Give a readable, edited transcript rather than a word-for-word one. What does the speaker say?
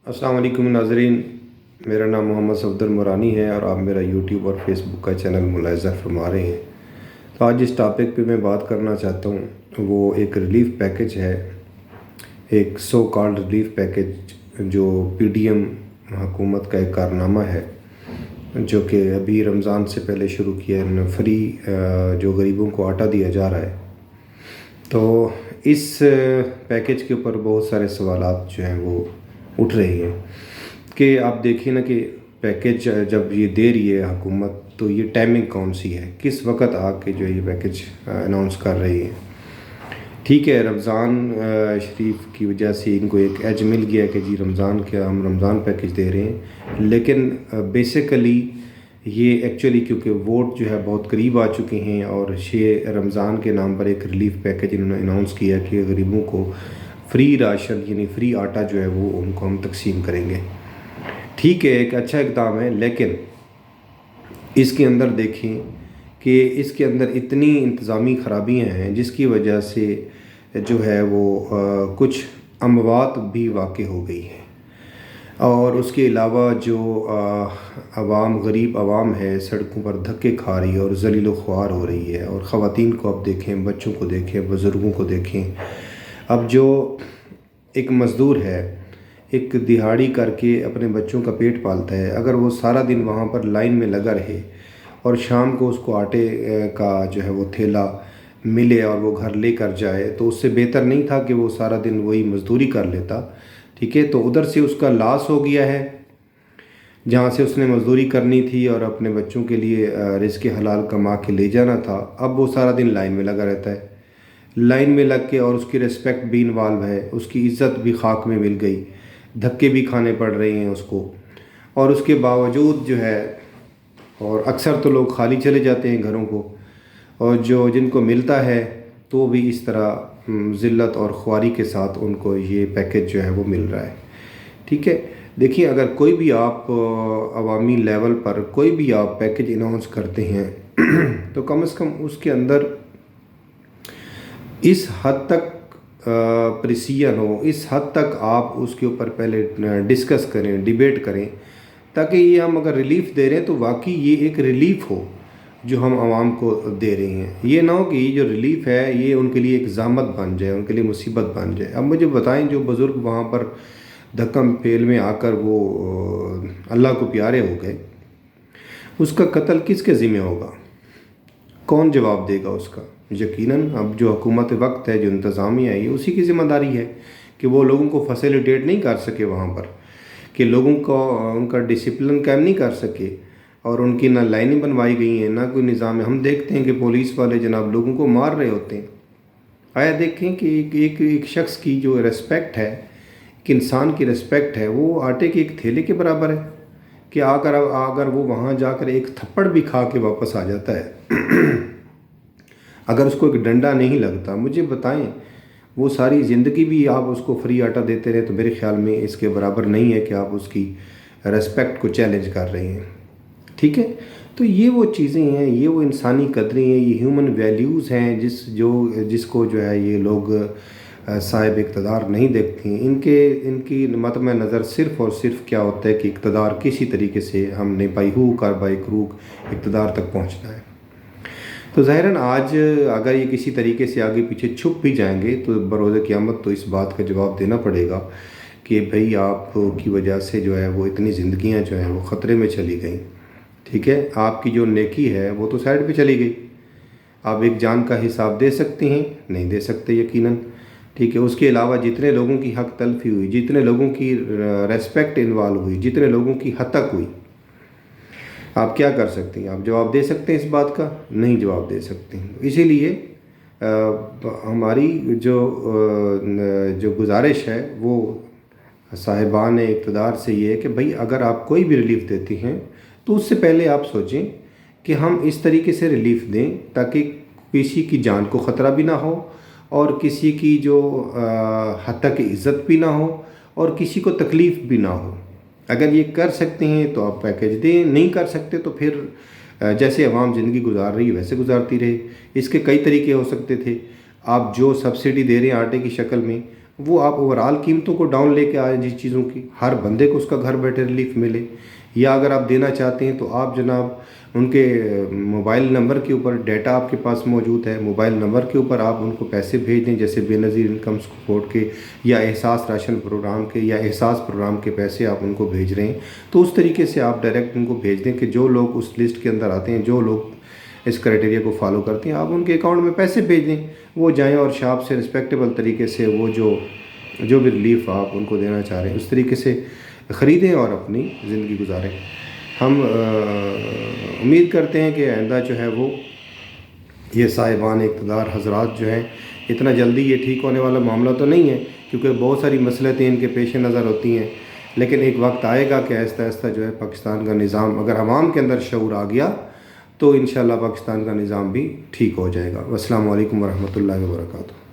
अस्सलाम वालेकुम नाज़रीन, मेरा नाम मोहम्मद सफदर मुरानी है और आप मेरा यूट्यूब और फेसबुक का चैनल मुलाहिज़ा फरमा रहे हैं। तो आज जिस टॉपिक पे मैं बात करना चाहता हूँ वो एक रिलीफ़ पैकेज है, एक सो कॉल्ड रिलीफ़ पैकेज जो पीडीएम हुकूमत का एक कारनामा है जो कि अभी रमज़ान से पहले शुरू किया है। फ्री जो गरीबों को आटा दिया जा रहा है। तो इस पैकेज के ऊपर बहुत सारे सवालात जो हैं वो उठ रही हैं कि आप देखिए ना कि पैकेज जब ये दे रही है हुकूमत तो ये टाइमिंग कौन सी है, किस वक्त आके जो ये पैकेज अनाउंस कर रही है। ठीक है, रमज़ान शरीफ की वजह से इनको एक एज मिल गया कि जी रमज़ान के हम रमज़ान पैकेज दे रहे हैं, लेकिन बेसिकली ये एक्चुअली क्योंकि वोट जो है बहुत करीब आ चुके हैं और रमज़ान के नाम पर एक रिलीफ़ पैकेज इन्होंने अनाउंस किया कि गरीबों को फ्री राशन यानी फ्री आटा जो है वो उनको हम तकसीम करेंगे। ठीक है, एक अच्छा इक़दाम है, लेकिन इसके अंदर देखें कि इसके अंदर इतनी इंतज़ामी ख़राबियाँ हैं जिसकी वजह से जो है वो कुछ अमवात भी वाक़ हो गई हैं। और उसके अलावा जो गरीब आवाम है सड़कों पर धक्के खा रही है और ज़लील ख्वार हो रही है। और ख़वातीन को अब देखें, बच्चों को देखें, बुज़ुर्गों को देखें। अब जो एक मज़दूर है, एक दिहाड़ी करके अपने बच्चों का पेट पालता है, अगर वो सारा दिन वहाँ पर लाइन में लगा रहे और शाम को उसको आटे का जो है वो थैला मिले और वो घर ले कर जाए, तो उससे बेहतर नहीं था कि वो सारा दिन वही मज़दूरी कर लेता। ठीक है, तो उधर से उसका लॉस हो गया है जहाँ से उसने मज़दूरी करनी थी और अपने बच्चों के लिए रिज़्क़ हलाल कमा के ले जाना था। अब वो सारा दिन लाइन में लगा रहता है, लाइन में लग के, और उसकी रिस्पेक्ट भी इन्वॉल्व है, उसकी इज़्ज़त भी खाक में मिल गई, धक्के भी खाने पड़ रहे हैं उसको। और उसके बावजूद जो है, और अक्सर तो लोग खाली चले जाते हैं घरों को, और जो जिनको मिलता है तो भी इस तरह ज़िल्लत और ख्वारी के साथ उनको ये पैकेज जो है वो मिल रहा है। ठीक है, देखिए, अगर कोई भी आप अवामी लेवल पर कोई भी आप पैकेज अनाउंस करते हैं तो कम से कम उसके अंदर इस हद तक प्रिसीजन हो, इस हद तक आप उसके ऊपर पहले डिस्कस करें, डिबेट करें, ताकि ये हम अगर रिलीफ़ दे रहे हैं तो वाकई ये एक रिलीफ़ हो जो हम आवाम को दे रहे हैं। ये ना हो कि ये जो रिलीफ़ है ये उनके लिए एक ज़ामत बन जाए, उनके लिए मुसीबत बन जाए। अब मुझे बताएं, जो बुज़ुर्ग वहाँ पर धक्कम पेल में आकर वो अल्लाह को प्यारे हो गए, उसका कत्ल किसके ज़िम्मे होगा, कौन जवाब देगा उसका? यकीनन अब जो हुकूमत वक्त है, जो इंतज़ामिया है, ये उसी की ज़िम्मेदारी है कि वो लोगों को फैसिलिटेट नहीं कर सके वहाँ पर, कि लोगों को उनका डिसिप्लिन कायम नहीं कर सके, और उनकी ना लाइनें बनवाई गई हैं, ना कोई निज़ाम है। हम देखते हैं कि पुलिस वाले जनाब लोगों को मार रहे होते हैं। आया देखें कि एक शख्स की जो रिस्पेक्ट है, एक इंसान की रिस्पेक्ट है, वो आटे के एक थैले के बराबर है कि अगर वो वहाँ जाकर एक थप्पड़ भी खा के वापस आ जाता है अगर उसको एक डंडा नहीं लगता, मुझे बताएं, वो सारी ज़िंदगी भी आप उसको फ्री आटा देते रहे तो मेरे ख्याल में इसके बराबर नहीं है कि आप उसकी रेस्पेक्ट को चैलेंज कर रहे हैं। ठीक है, तो ये वो चीज़ें हैं, ये वो इंसानी कदरें हैं, ये ह्यूमन वैल्यूज़ हैं जिसको जो है ये लोग साहिब इक़्तिदार नहीं देखते हैं। इनकी मतम नज़र सिर्फ़ और सिर्फ क्या होता है कि इक़्तिदार किसी तरीके से हमने बाई हुक और बाई क्रूक इक़्तिदार तक पहुँचना है। तो ज़ाहिरन आज अगर ये किसी तरीके से आगे पीछे छुप भी जाएंगे तो बरोज़ क़यामत तो इस बात का जवाब देना पड़ेगा कि भाई आपकी वजह से जो है वो इतनी ज़िंदगियां जो हैं वो ख़तरे में चली गई। ठीक है, आपकी जो नेकी है वो तो साइड पे चली गई। आप एक जान का हिसाब दे सकते हैं? नहीं दे सकते यकीनन। ठीक है, उसके अलावा जितने लोगों की हक तलफी हुई, जितने लोगों की रेस्पेक्ट इन्वॉल्व हुई, जितने लोगों की हतक हुई, आप क्या कर सकते हैं? आप जवाब दे सकते हैं इस बात का? नहीं जवाब दे सकते हैं। इसीलिए हमारी जो गुजारिश है वो साहिबान इक़्तिदार से ये है कि भाई अगर आप कोई भी रिलीफ़ देते हैं तो उससे पहले आप सोचें कि हम इस तरीके से रिलीफ़ दें ताकि किसी की जान को ख़तरा भी ना हो और किसी की जो हतक इज़्ज़त भी ना हो और किसी को तकलीफ़ भी ना हो। अगर ये कर सकते हैं तो आप पैकेज दें, नहीं कर सकते तो फिर जैसे आवाम ज़िंदगी गुजार रही है वैसे गुजारती रहे। इसके कई तरीके हो सकते थे। आप जो सब्सिडी दे रहे हैं आटे की शक्ल में, وہ آپ اوورال قیمتوں کو ڈاؤن لے کے آئیں جس چیزوں کی، ہر بندے کو اس کا گھر بیٹھے ریلیف ملے. یا اگر آپ دینا چاہتے ہیں تو آپ جناب ان کے موبائل نمبر کے اوپر ڈیٹا آپ کے پاس موجود ہے، موبائل نمبر کے اوپر آپ ان کو پیسے بھیج دیں، جیسے بے نظیر انکم سپورٹ کے یا احساس راشن پروگرام کے یا احساس پروگرام کے پیسے آپ ان کو بھیج رہے ہیں، تو اس طریقے سے آپ ڈائریکٹ ان کو بھیج دیں کہ جو لوگ اس لسٹ کے اندر آتے ہیں، جو لوگ اس کرائٹیریا کو فالو کرتے ہیں، آپ ان کے اکاؤنٹ میں پیسے بھیج دیں، وہ جائیں اور شاپ سے رسپیکٹیبل طریقے سے وہ جو بھی ریلیف آپ ان کو دینا چاہ رہے ہیں اس طریقے سے خریدیں اور اپنی زندگی گزاریں. ہم امید کرتے ہیں کہ آئندہ جو ہے وہ یہ صاحبان اقتدار حضرات جو ہیں، اتنا جلدی یہ ٹھیک ہونے والا معاملہ تو نہیں ہے، کیونکہ بہت ساری مصلحتیں ان کے پیش نظر ہوتی ہیں، لیکن ایک وقت آئے گا کہ آہستہ آہستہ جو ہے پاکستان کا نظام، اگر عوام کے اندر شعور آ گیا تو انشاءاللہ پاکستان کا نظام بھی ٹھیک ہو جائے گا. السلام علیکم ورحمۃ اللہ وبرکاتہ.